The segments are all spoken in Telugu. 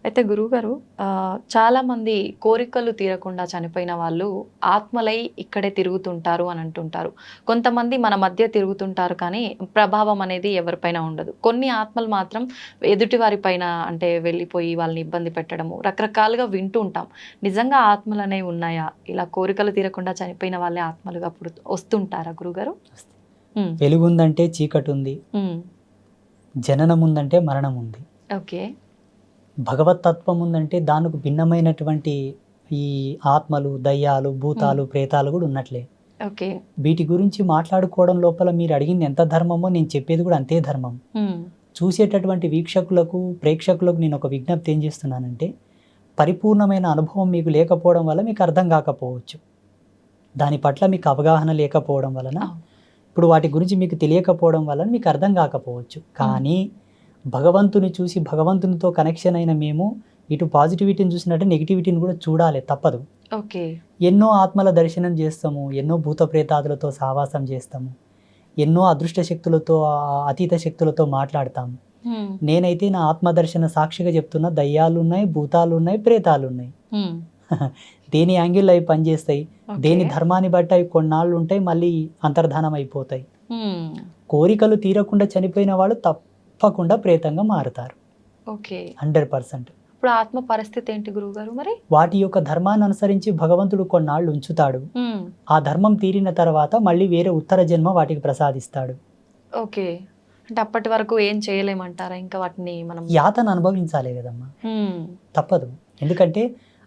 అయితే గురువుగారు చాలామంది కోరికలు తీరకుండా చనిపోయిన వాళ్ళు ఆత్మలై ఇక్కడే తిరుగుతుంటారు అని అంటుంటారు. కొంతమంది మన మధ్య తిరుగుతుంటారు కానీ ప్రభావం అనేది ఎవరిపైన ఉండదు. కొన్ని ఆత్మలు మాత్రం ఎదుటి వారి పైన అంటే వెళ్ళిపోయి వాళ్ళని ఇబ్బంది పెట్టడము రకరకాలుగా వింటూ ఉంటాం. నిజంగా ఆత్మలనేవి ఉన్నాయా? ఇలా కోరికలు తీరకుండా చనిపోయిన వాళ్ళే ఆత్మలుగా వస్తుంటారా గురుగారు? హ్మ్. వెలుగుందంటే చీకటి ఉంది, హ్మ్. జననం ఉందంటే మరణం ఉంది. ఓకే. భగవతత్వం ఉందంటే దానికి భిన్నమైనటువంటి ఈ ఆత్మలు, దయ్యాలు, భూతాలు, ప్రేతాలు కూడా ఉన్నట్లే. ఓకే. వీటి గురించి మాట్లాడుకోవడం లోపల మీరు అడిగింది ఎంత ధర్మమో నేను చెప్పేది కూడా అంతే ధర్మం. హ్మ్. చూసేటటువంటి వీక్షకులకు, ప్రేక్షకులకు నేను ఒక విజ్ఞప్తి ఏం చేస్తున్నానంటే, పరిపూర్ణమైన అనుభవం మీకు లేకపోవడం వల్ల మీకు అర్థం కాకపోవచ్చు. దాని పట్ల మీకు అవగాహన లేకపోవడం వలన, ఇప్పుడు వాటి గురించి మీకు తెలియకపోవడం వలన మీకు అర్థం కాకపోవచ్చు. కానీ భగవంతుని చూసి భగవంతునితో కనెక్షన్ అయిన మేము ఇటు పాజిటివిటీని చూసినట్టు నెగిటివిటీని కూడా చూడాలి, తప్పదు. ఓకే. ఎన్నో ఆత్మల దర్శనం చేస్తాము, ఎన్నో భూత ప్రేతాదులతో సహవాసం చేస్తాము, ఎన్నో అదృష్ట శక్తులతో, అతీత శక్తులతో మాట్లాడతాము. నేనైతే నా ఆత్మదర్శన సాక్షిగా చెప్తున్నా, దయ్యాలు ఉన్నాయి, భూతాలు ఉన్నాయి, ప్రేతాలు ఉన్నాయి. దేని యాంగిల్ అవి పనిచేస్తాయి, దేని ధర్మాన్ని బట్టి అవి కొన్నాళ్ళు ఉంటాయి, మళ్ళీ అంతర్ధానం అయిపోతాయి. కోరికలు తీరకుండా చనిపోయిన వాళ్ళు తప్పకుండా ప్రేతంగా మారుతారు. 100%. ఇప్పుడు ఆత్మ పరిస్థితి ఏంటి గురువుగారు మరి? వాటి యొక్క ధర్మాన్ని అనుసరించి భగవంతుడు కొన్నాళ్ళు ఉంచుతాడు. ఆ ధర్మం తీరిన తర్వాత మళ్ళీ వేరే ఉత్తర జన్మ వాటికి ప్రసాదిస్తాడు. ఓకే. అంటే అప్పటి వరకు ఏం చేయలేమంటారా? ఇంకా వాటిని మనం యాతన అనుభవించాలి కదమ్మా, తప్పదు. ఎందుకంటే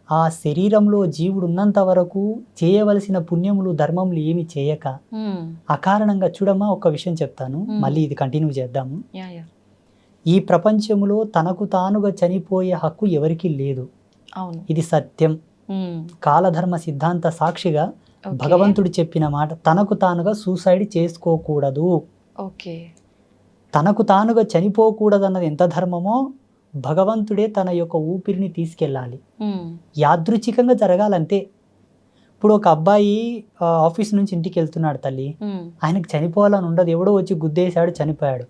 ఆ శరీరంలో జీవుడు ఉన్నంత వరకు చేయవలసిన పుణ్యములు, ధర్మములు ఏమి చేయక అకారణంగా చూడమ్మా, ఒక విషయం చెప్తాను, మళ్ళీ ఇది కంటిన్యూ చేద్దాము. ఈ ప్రపంచంలో తనకు తానుగా చనిపోయే హక్కు ఎవరికీ లేదు. ఇది సత్యం. కాలధర్మ సిద్ధాంత సాక్షిగా భగవంతుడు చెప్పిన మాట, తనకు తానుగా సూసైడ్ చేసుకోకూడదు. తనకు తానుగా చనిపోకూడదన్నది ఎంత ధర్మమో, భగవంతుడే తన యొక్క ఊపిరిని తీసుకెళ్ళాలి. యాదృచ్ఛికంగా జరగాలంతే. ఇప్పుడు ఒక అబ్బాయి ఆఫీస్ నుంచి ఇంటికి వెళ్తున్నాడు తల్లి, ఆయనకు చనిపోవాలని ఉండదు, ఎవడో వచ్చి గుద్దేశాడు, చనిపోయాడు.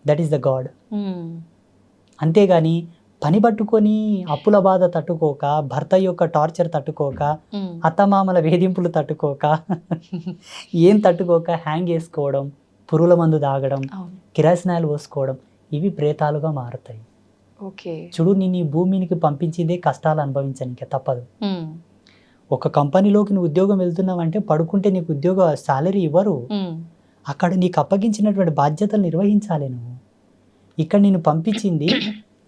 That is the God. అంతేగాని పని పట్టుకొని అప్పుల బాధ తట్టుకోక, భర్త యొక్క టార్చర్ తట్టుకోక, అత్తమామల వేధింపులు తట్టుకోక, ఏం తట్టుకోక హ్యాంగ్ వేసుకోవడం, పురుగుల మందు తాగడం, కిరాసినాయలు పోసుకోవడం, ఇవి ప్రేతాలుగా మారుతాయి. చూడు, నేను ఈ భూమికి పంపించిందే కష్టాలు అనుభవించడానికి, తప్పదు. ఒక కంపెనీలోకి నువ్వు ఉద్యోగం వెళ్తున్నావంటే పడుకుంటే నీకు ఉద్యోగ సాలరీ ఇవ్వరు. అక్కడ నీకు అప్పగించినటువంటి బాధ్యతలు నిర్వహించాలి నువ్వు. ఇక్కడ నేను పంపించింది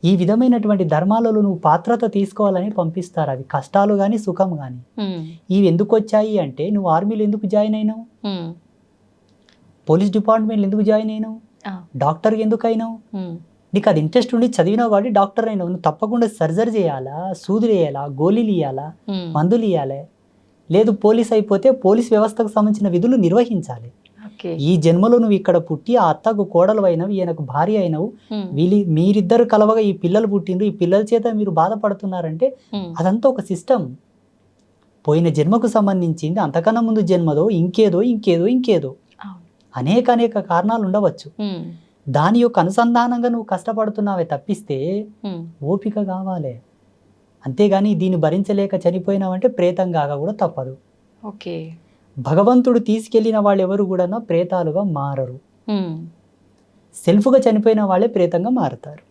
ఈ విధమైనటువంటి ధర్మాలలో నువ్వు పాత్రత తీసుకోవాలని పంపిస్తారు. అవి కష్టాలు కానీ సుఖం కానీ. ఇవి ఎందుకు వచ్చాయి అంటే, నువ్వు ఆర్మీలో ఎందుకు జాయిన్ అయినావు, పోలీస్ డిపార్ట్మెంట్లో ఎందుకు జాయిన్ అయినావు, డాక్టర్కి ఎందుకు అయినావు, నీకు అది ఇంట్రెస్ట్ ఉండి చదివినావు కాబట్టి డాక్టర్ అయినావు. నువ్వు తప్పకుండా సర్జరీ చేయాలా, సూదులు వేయాలా, గోళీలు ఇవ్వాలా, మందులు ఇవ్వాలి. లేదు పోలీస్ అయిపోతే పోలీస్ వ్యవస్థకు సంబంధించిన విధులు నిర్వహించాలి. ఈ జన్మలో నువ్వు ఇక్కడ పుట్టి ఆ అత్తకు కోడలు అయినవు, ఈయనకు భార్య అయినవు, మీరిద్దరు కలవగా ఈ పిల్లలు పుట్టిండ్రు, ఈ పిల్లల చేత మీరు బాధపడుతున్నారంటే అదంతా ఒక సిస్టమ్. పోయిన జన్మకు సంబంధించింది, అంతకన్నా ముందు జన్మదో ఇంకేదో ఇంకేదో ఇంకేదో అనేక కారణాలు ఉండవచ్చు. దాని యొక్క అనుసంధానంగా నువ్వు కష్టపడుతున్నావే తప్పిస్తే ఓపిక కావాలి. అంతేగాని దీన్ని భరించలేక చనిపోయినావంటే ప్రేతంగా కూడా తప్పదు. భగవంతుడు తీసుకెళ్లిన వాళ్ళు ఎవరు కూడా ప్రేతాలుగా మారరు. సెల్ఫ్గా చనిపోయిన వాళ్ళే ప్రేతంగా మారుతారు.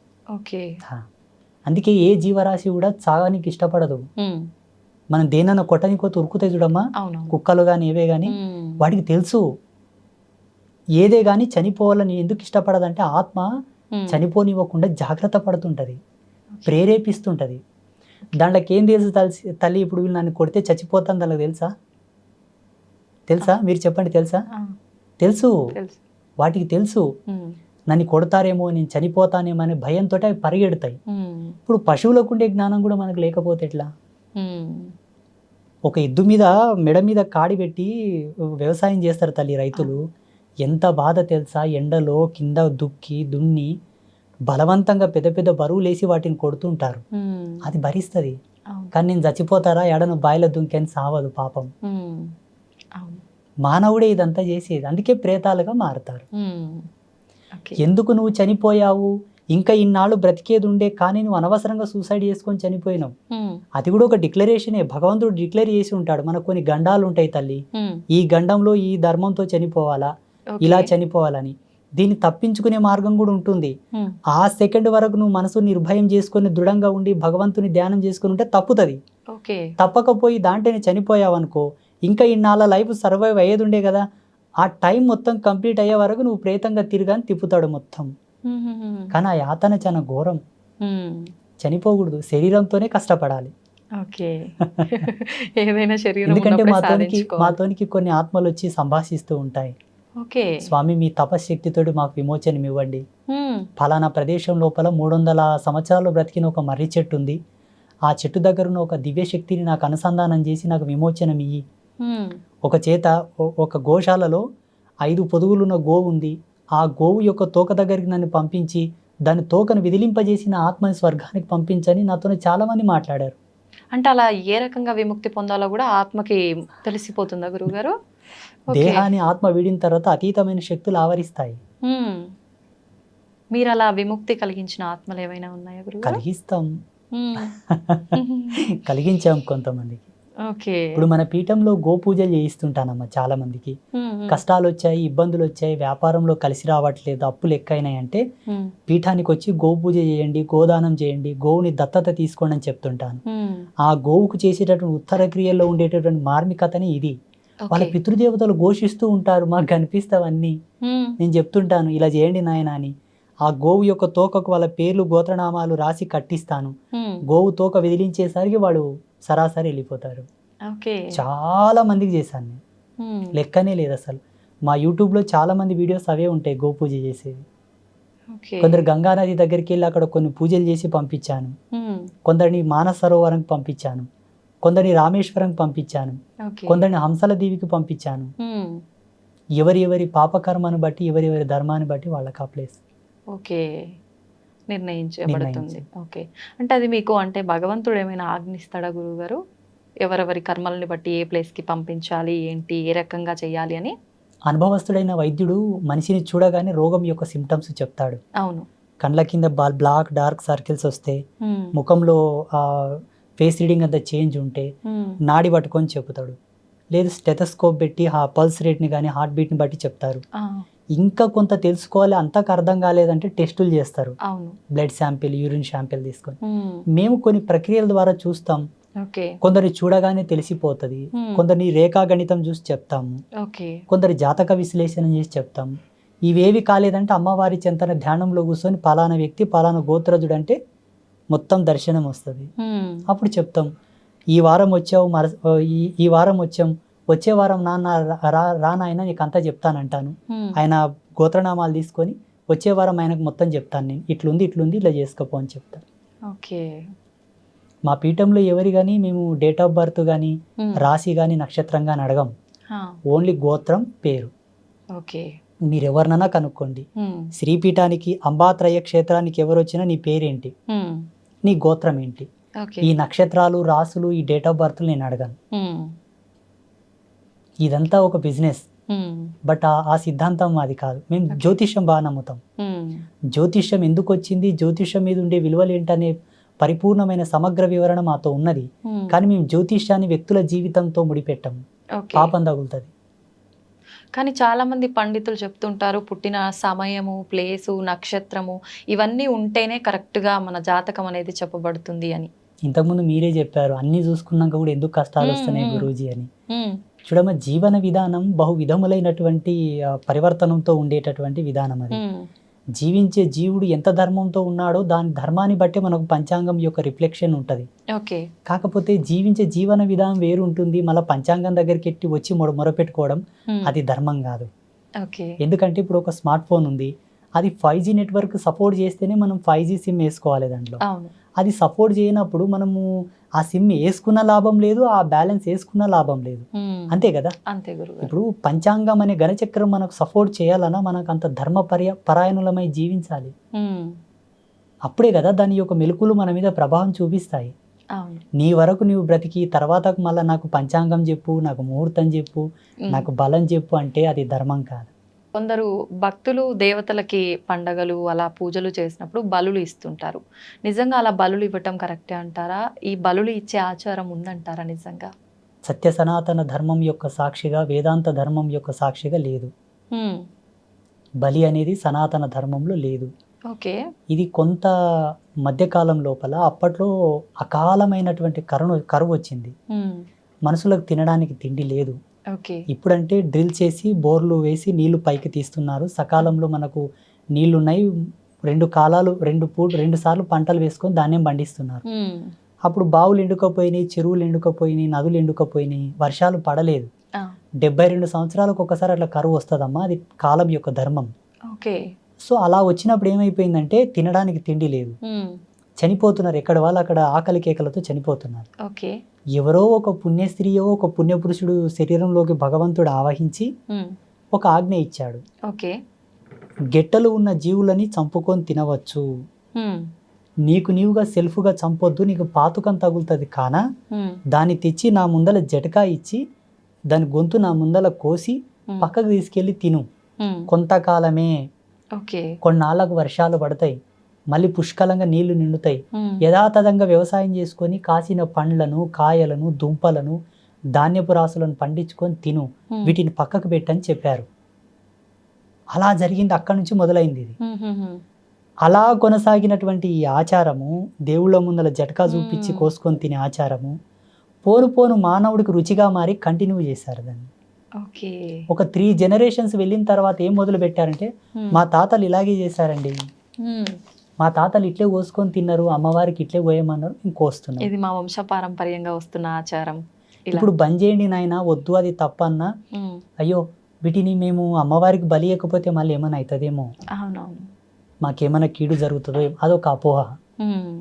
అందుకే ఏ జీవరాశి కూడా చాగానికి ఇష్టపడదు. మనం దేనన్నా కొట్టనికో ఉరుకుతాయి చూడమ్మా, కుక్కలు కానీ ఏవే కానీ, వాటికి తెలుసు ఏదే కానీ చనిపోవాలని ఎందుకు ఇష్టపడదంటే ఆత్మ చనిపోనివ్వకుండా జాగ్రత్త పడుతుంటది, ప్రేరేపిస్తుంటది. దాంట్లోకి ఏం తెలుసు తల్లి, ఇప్పుడు వీళ్ళు నన్ను కొడితే చచ్చిపోతాను దానికి తెలుసా? మీరు చెప్పండి, తెలుసు. వాటికి తెలుసు నన్ను కొడతారేమో, నేను చనిపోతానేమో అనే భయంతో అవి పరిగెడతాయి. ఇప్పుడు పశువులకు ఉండే జ్ఞానం కూడా మనకు లేకపోతే ఎట్లా? ఒక ఎద్దు మీద మెడ మీద కాడి పెట్టి వ్యవసాయం చేస్తారు తల్లి రైతులు. ఎంత బాధ తెలుసా, ఎండలో కింద దున్ని బలవంతంగా పెద్ద పెద్ద బరువులు వేసి వాటిని కొడుతుంటారు. అది భరిస్తుంది. కానీ నేను చచ్చిపోతారా, ఎడను బాయిలో దుంకని సావదు పాపం. మానవుడే ఇదంతా చేసేది. అందుకే ప్రేతాలుగా మారుతారు. ఎందుకు నువ్వు చనిపోయావు, ఇంకా ఇన్నాళ్ళు బ్రతికేది ఉండే కానీ నువ్వు అనవసరంగా సూసైడ్ చేసుకొని చనిపోయినావు. అది కూడా ఒక డిక్లరేషనే, భగవంతుడు డిక్లేర్ చేసి ఉంటాడు. మనకు కొన్ని గండాలు ఉంటాయి తల్లి, ఈ గండంలో ఈ ధర్మంతో చనిపోవాలా, ఇలా చనిపోవాలని. దీన్ని తప్పించుకునే మార్గం కూడా ఉంటుంది. ఆ సెకండ్ వరకు నువ్వు మనసు నిర్భయం చేసుకొని దృఢంగా ఉండి భగవంతుని ధ్యానం చేసుకుని ఉంటే తప్పుతుంది. తప్పకపోయి దాంట్లోనే చనిపోయావు అనుకో, ఇంకా ఇన్నాళ్ళ లైఫ్ సర్వైవ్ అయ్యేది ఉండే కదా, ఆ టైం మొత్తం కంప్లీట్ అయ్యే వరకు నువ్వు ప్రేతంగా తిరగాని తిప్పుతాడు మొత్తం. కానీ ఆ యాతన చాలా ఘోరం. చనిపోకూడదు, శరీరంతోనే కష్టపడాలి. ఎందుకంటే మాతోనికి కొన్ని ఆత్మలు వచ్చి సంభాషిస్తూ ఉంటాయి. స్వామి మీ తపశక్తితోటి మాకు విమోచనం ఇవ్వండి, ఫలానా ప్రదేశం లోపల 300 సంవత్సరాలు బ్రతికిన ఒక మర్రి చెట్టు ఉంది, ఆ చెట్టు దగ్గర ఉన్న ఒక దివ్య శక్తిని నాకు అనుసంధానం చేసి నాకు విమోచనం ఇయ్యి. ఒక చేత ఒక గోశాలలో 5 పొదుగులున్న గోవు ఉంది, ఆ గోవు యొక్క తోక దగ్గరికి నన్ను పంపించి దాని తోకను విదిలింపజేసిన ఆత్మని స్వర్గానికి పంపించని నాతో చాలా మంది మాట్లాడారు. అంటే అలా ఏ రకంగా విముక్తి పొందాలో కూడా ఆత్మకి తెలిసిపోతుందా గురువుగారు? దేహాన్ని ఆత్మ వీడిన తర్వాత అతీతమైన శక్తులు ఆవరిస్తాయి. మీరు అలా విముక్తి కలిగించిన ఆత్మలు ఏమైనా ఉన్నాయా గురువు? కలిగిస్తాం, కలిగించాం కొంతమందికి. ఇప్పుడు మన పీఠంలో గోపూజలు చేయిస్తుంటానమ్మా చాలా మందికి. కష్టాలు వచ్చాయి, ఇబ్బందులు వచ్చాయి, వ్యాపారంలో కలిసి రావట్లేదు, అప్పులు ఎక్కువైనాయి అంటే పీఠానికి వచ్చి గోపూజ చేయండి, గోదానం చేయండి, గోవుని దత్తత తీసుకోండి అని చెప్తుంటాను. ఆ గోవుకు చేసేటటువంటి ఉత్తర క్రియల్లో ఉండేటటువంటి మార్మికతని ఇది. వాళ్ళ పితృదేవతలు ఘోషిస్తూ ఉంటారు, మాకు కనిపిస్తావన్నీ. నేను చెప్తుంటాను ఇలా చేయండి నాయన అని. ఆ గోవు యొక్క తోకకు వాళ్ళ పేర్లు గోత్రనామాలు రాసి కట్టిస్తాను. గోవు తోక విదిలించేసరికి వాడు సరాసరి వెళ్ళిపోతారు. చాలా మందికి చేశాను నేను, లెక్కనే లేదు అసలు. మా యూట్యూబ్లో చాలా మంది వీడియోస్ అవే ఉంటాయి గోపూజ చేసేవి. కొందరు గంగానది దగ్గరికి వెళ్ళి అక్కడ కొన్ని పూజలు చేసి పంపించాను, కొందరిని మానస సరోవరంకి పంపించాను, కొందరిని రామేశ్వరంకి పంపించాను, కొందరిని హంసల దీవికి పంపించాను. ఎవరి పాపకర్మను బట్టి ఎవరి ధర్మాన్ని బట్టి వాళ్ళకి ఆ ప్లేస్ నిర్ణయించబడుతుంది. అంటే అది మీకు అంటే భగవంతుడు ఏమైనా ఆజ్ఞిస్తాడా గురువు గారు, ఎవరెవరి కర్మల్ని బట్టి ఏ ప్లేస్ కి పంపించాలి, ఏంటి, ఏ రకంగా చేయాలి అని? అనుభవస్తుడైన వైద్యుడు మనిషిని చూడగానే రోగం యొక్క సిమ్టమ్స్ చెప్తాడు. అవును. కండ్ల కింద బ్లాక్ డార్క్ సర్కిల్స్ వస్తే, ముఖంలో ఫేస్ రీడింగ్ అంతా చేంజ్ ఉంటే నాడి పట్టుకొని చెప్తాడు. లేదు స్టెథోస్కోప్ పెట్టి పల్స్ రేట్ని కానీ హార్ట్ బీట్ని బట్టి చెప్తారు. ఇంకా కొంత తెలుసుకోవాలి, అంతకు అర్థం కాలేదంటే టెస్టులు చేస్తారు, బ్లడ్ శాంపిల్, యూరిన్ శాంపిల్ తీసుకొని. మేము కొన్ని ప్రక్రియల ద్వారా చూస్తాం. కొందరి చూడగానే తెలిసిపోతుంది, కొందరిని రేఖాగణితం చూసి చెప్తాము, కొందరి జాతక విశ్లేషణ చేసి చెప్తాము. ఇవేవి కాలేదంటే అమ్మవారి చెంతన ధ్యానంలో కూర్చొని పలానా వ్యక్తి పలానా గోత్రజుడు అంటే మొత్తం దర్శనం వస్తుంది. అప్పుడు చెప్తాం, ఈ వారం వచ్చావు, ఈ వారం వచ్చాం, వచ్చే వారం రానాయన నీకు అంతా చెప్తానంటాను. ఆయన గోత్రనామాలు తీసుకొని వచ్చే వారం ఆయనకు మొత్తం చెప్తాను, నేను ఇట్లుంది ఇలా చేసుకోపో అని చెప్తాను. మా పీఠంలో ఎవరి కానీ మేము డేట్ ఆఫ్ బర్త్ కానీ రాశి కానీ నక్షత్రం కానీ అడగం, ఓన్లీ గోత్రం పేరు. మీరు ఎవరినైనా కనుక్కోండి, శ్రీపీఠానికి అంబాత్రయ క్షేత్రానికి ఎవరు వచ్చినా నీ పేరేంటి, నీ గోత్రం ఏంటి, ఈ నక్షత్రాలు రాసులు ఈ డేట్ ఆఫ్ బర్త్ నేను అడగాను. ఇదంతా ఒక బిజినెస్, బట్ ఆ సిద్ధాంతం అది కాదు. మేము జ్యోతిష్యం బాగా నమ్ముతాం. జ్యోతిష్యం ఎందుకు వచ్చింది, జ్యోతిష్యం మీద ఉండే విలువలు ఏంటనే పరిపూర్ణమైన సమగ్ర వివరణ మాతో ఉన్నది. కానీ మేము జ్యోతిష్యాన్ని వ్యక్తుల జీవితంతో ముడిపెట్టాము, పాపం తగులుతుంది. కానీ చాలా మంది పండితులు చెప్తుంటారు, పుట్టిన సమయము, ప్లేసు, నక్షత్రము ఇవన్నీ ఉంటేనే కరెక్ట్గా మన జాతకం అనేది చెప్పబడుతుంది అని. ఇంతకుముందు మీరే చెప్పారు, అన్ని చూసుకున్నాక కూడా ఎందుకు కష్టాలు వస్తున్నాయి గురూజీ అని. చూడమ్మ, జీవన విధానం బహు విధములైనటువంటి పరివర్తనంతో ఉండేటటువంటి విధానం అది. జీవించే జీవుడు ఎంత ధర్మంతో ఉన్నాడో దాని ధర్మాన్ని బట్టి మనకు పంచాంగం యొక్క రిఫ్లెక్షన్ ఉంటుంది. కాకపోతే జీవించే జీవన విధానం వేరు ఉంటుంది. మళ్ళీ పంచాంగం దగ్గరికి ఎట్టి వచ్చి మొరపెట్టుకోవడం అది ధర్మం కాదు. ఎందుకంటే ఇప్పుడు ఒక స్మార్ట్ ఫోన్ ఉంది, అది 5G నెట్వర్క్ సపోర్ట్ చేస్తేనే మనం 5G సిమ్ వేసుకోవాలి. దాంట్లో అది సపోర్ట్ చేయనప్పుడు మనము ఆ సిమ్ వేసుకున్న లాభం లేదు, ఆ బ్యాలెన్స్ వేసుకున్న లాభం లేదు. అంతే కదా. ఇప్పుడు పంచాంగం అనే గణచక్రం మనకు సపోర్ట్ చేయాలన్నా మనకు అంత ధర్మ పరాయణులమై జీవించాలి. అప్పుడే కదా దాని యొక్క మెలకులు మన మీద ప్రభావం చూపిస్తాయి. నీ వరకు నువ్వు బ్రతికి తర్వాత మళ్ళీ నాకు పంచాంగం చెప్పు, నాకు ముహూర్తం చెప్పు, నాకు బలం చెప్పు అంటే అది ధర్మం కాదు. కొందరు భక్తులు దేవతలకి పండగలు అలా పూజలు చేసినప్పుడు బలులు ఇస్తుంటారు. నిజంగా అలా బలులు ఇవ్వటం కరెక్టే అంటారా? ఈ బలులు ఇచ్చే ఆచారం ఉందంటారా నిజంగా? సత్య సనాతన ధర్మం యొక్క సాక్షిగా, వేదాంత ధర్మం యొక్క సాక్షిగా లేదు. హ్మ్. బలి అనేది సనాతన ధర్మంలో లేదు. ఓకే. ఇది కొంత మధ్యకాలం లోపల అప్పట్లో అకాలమైనటువంటి కరువు వచ్చింది. హ్మ్. మనుషులకు తినడానికి తిండి లేదు. ఓకే. ఇప్పుడంటే డ్రిల్ చేసి బోర్లు వేసి నీళ్లు పైకి తీస్తున్నారు. సకాలంలో మనకు నీళ్లున్నాయి. 2 కాలాలు 2 సార్లు పంటలు వేసుకొని ధాన్యం పండిస్తున్నారు. హ్మ్. అప్పుడు బావులు ఎండుకపోయినాయి, చెరువులు ఎండుకపోయినాయి, నదులు ఎండుకపోయినాయి, వర్షాలు పడలేదు. ఆ! 72 సంవత్సరాలకు ఒకసారి అట్లా కరువు వస్తుందమ్మా, అది కాలం యొక్క ధర్మం. ఓకే. సో అలా వచ్చినప్పుడు ఏమైపోయిందంటే తినడానికి తిండి లేదు, హ్మ్. చనిపోతున్నారు. ఎక్కడ వాళ్ళు అక్కడ ఆకలి కేకలతో చనిపోతున్నారు. ఓకే. ఎవరో ఒక పుణ్య స్త్రీయో ఒక పుణ్యపురుషుడు శరీరంలోకి భగవంతుడు ఆవహించి హ్మ్. ఒక ఆజ్ఞ ఇచ్చాడు. ఓకే. గెట్టలు ఉన్న జీవులని చంపుకొని తినవచ్చు, హ్మ్. నీకు నీవుగా సెల్ఫ్గా చంపొద్దు, నీకు పాతుకం తగులుతుంది కానా, హ్మ్. దాన్ని తెచ్చి నా ముందల జటకా ఇచ్చి దాని గొంతు నా ముందల కోసి పక్కకు తీసుకెళ్ళి తిను. హ్మ్. కొంతకాలమే, ఓకే. కొన్నాళ్ళకు వర్షాలు పడతాయి, మళ్ళీ పుష్కలంగా నీళ్లు నిండుతాయి. హ్మ్. యథాతథంగా వ్యవసాయం చేసుకొని కాసిన పండ్లను, కాయలను, దుంపలను, ధాన్యపు రాసులను పండించుకొని తిను, హ్మ్. వీటిని పక్కకు పెట్టని చెప్పారు. అలా జరిగింది, అక్కడి నుంచి మొదలైంది ఇది. హ్మ్. హ్మ్. హ్మ్. అలా కొనసాగినటువంటి ఈ ఆచారము, దేవుళ్ళ ముందల జటకా చూపించి కోసుకొని తినే ఆచారము పోను పోను మానవుడికి రుచిగా మారి కంటిన్యూ చేశారు దాన్ని. ఓకే. ఒక 3 జనరేషన్స్ వెళ్ళిన తర్వాత ఏం మొదలు పెట్టారంటే, హ్మ్. మా తాతలు ఇలాగే చేశారండి, హ్మ్. మా తాతలు ఇట్లే కోసుకొని తిన్నారు, అమ్మవారికి ఇట్లే కోయమన్నారు, ఇంకోస్తున్నారు. ఇది మా వంశపారంపర్యంగా వస్తున్న ఆచారం. ఇలా. ఇప్పుడు బంద్ చేయండి నాయన, వద్దు అది తప్పన్నా, హ్మ్. అయ్యో వీటిని మేము అమ్మవారికి బలి ఇవ్వకపోతే మళ్ళీ ఏమైనా అవుతుందేమో, అవునవును. మాకేమైనా కీడు జరుగుతుందో అదొక అపోహ. హ్మ్.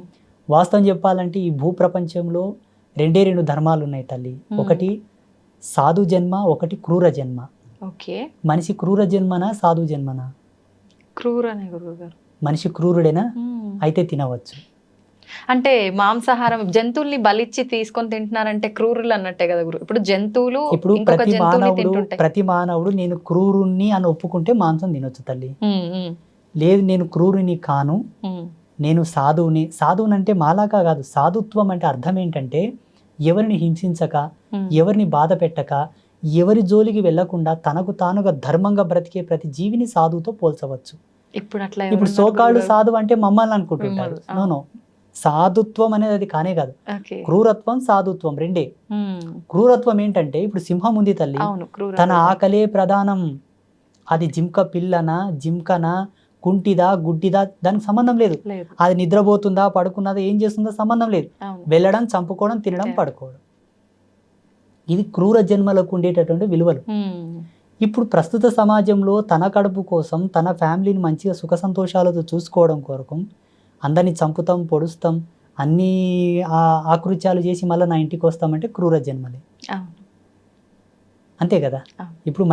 వాస్తవం చెప్పాలంటే ఈ భూప్రపంచంలో 2 ధర్మాలు ఉన్నాయి తల్లి. ఒకటి సాధు జన్మ, ఒకటి క్రూర జన్మ. ఓకే. మనిషి క్రూర జన్మనా, సాధు జన్మనా? క్రూరనే గురువుగారు. మనిషి క్రూరుడేనా? హ్మ్. అయితే తినవచ్చు. అంటే మాంసాహారం జంతువుల్ని బలిచ్చి తీసుకొని తింటున్నారంటే క్రూరులు అన్నట్టే కదా గురు. ఇప్పుడు జంతువులు ఇప్పుడు ఇంకొక జంతువుని తింటుంటాయి. ప్రతి మానవుడు నేను క్రూరుణ్ణి అని ఒప్పుకుంటే మాంసం తినొచ్చు తల్లి. హ్మ్. హ్మ్. లేదు నేను క్రూరుని కాను, హ్మ్. నేను సాధువుని. సాధువుని అంటే మాలాగా కాదు. సాధుత్వం అంటే అర్థం ఏంటంటే ఎవరిని హింసించక, హ్మ్. ఎవరిని బాధ పెట్టక, ఎవరి జోలికి వెళ్లకుండా తనకు తానుగా ధర్మంగా బ్రతికే ప్రతి జీవిని సాధువుతో పోల్చవచ్చు. ఇప్పుడు అట్లా ఇప్పుడు ఎవరున్నారు సోకాళ్ళు గురువుగారు? సాధువు అంటే మమ్మల్ని అనుకుంటుంటారు. మిమ్మల్ని, నో నో, సాధుత్వం అనేది అది కానే కాదు. ఓకే. క్రూరత్వం, సాధుత్వం రెండే. హ్మ్. క్రూరత్వం ఏంటంటే ఇప్పుడు సింహం ఉంది తల్లి, అవును. క్రూర తన ఆకలే ప్రధానం. అది జింక పిల్లనా, జింకనా, కుంటిదా, గుడ్డిదా దానికి సంబంధం లేదు. లేదు. అది నిద్రపోతుందా, పడుకున్నదా, ఏం చేస్తుందో సంబంధం లేదు. అవును. వెళ్ళడం, చంపుకోవడం, తినడం, పడుకోవడం. ఇది క్రూర జన్మలకు ఉండేటటువంటి విలువలు. హ్మ్. ఇప్పుడు ప్రస్తుత సమాజంలో తన కడుపు కోసం, తన ఫ్యామిలీని మంచిగా సుఖ సంతోషాలతో చూసుకోవడం కొరకు అందరినీ చంపుతాం, పొడుస్తాం, అన్నీ ఆకృత్యాలు చేసి మళ్ళీ నా ఇంటికి వస్తామంటే క్రూర జన్మలే. అవును. అంతే కదా. అవును. ఇప్పుడు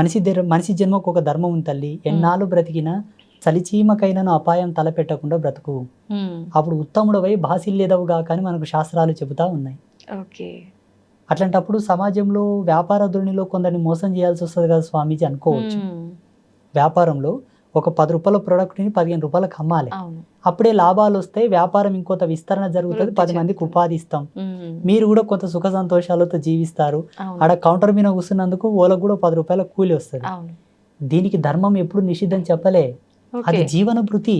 మనిషి జన్మకు ఒక ధర్మం ఉంది తల్లి. ఎన్నాళ్ళు బ్రతికినా చలిచీమకైనను అపాయం తలపెట్టకుండా బ్రతుకు, హ్మ్. అప్పుడు ఉత్తముడవై బాసిల్లేదవుగా కానీ మనకు శాస్త్రాలు చెబుతా ఉన్నాయి. ఓకే. అట్లాంటప్పుడు సమాజంలో వ్యాపార ధోరణిలో కొందరిని మోసం చేయాల్సి వస్తుంది కదా స్వామీజీ అనుకోవచ్చు. హ్మ్. వ్యాపారంలో ఒక 10 రూపాయల ప్రోడక్ట్ని 15 రూపాయలకు అమ్మాలి, అవును. అప్పుడే లాభాలు వస్తాయి, వ్యాపారం ఇంకొంత విస్తరణ జరుగుతుంది, వృద్ధి 10 మందికి చెందుతుంది. ఉపాధి ఇస్తాం, హ్మ్. మీరు కూడా కొంత సుఖ సంతోషాలతో జీవిస్తారు. అవును. ఆడ కౌంటర్ మీద కూర్చున్నందుకు వాళ్ళకు కూడా 10 రూపాయల కూలి వస్తుంది. అవును. దీనికి ధర్మం ఎప్పుడు నిషిద్ధం చెప్పలే, అది ఓకే. జీవన భృతి.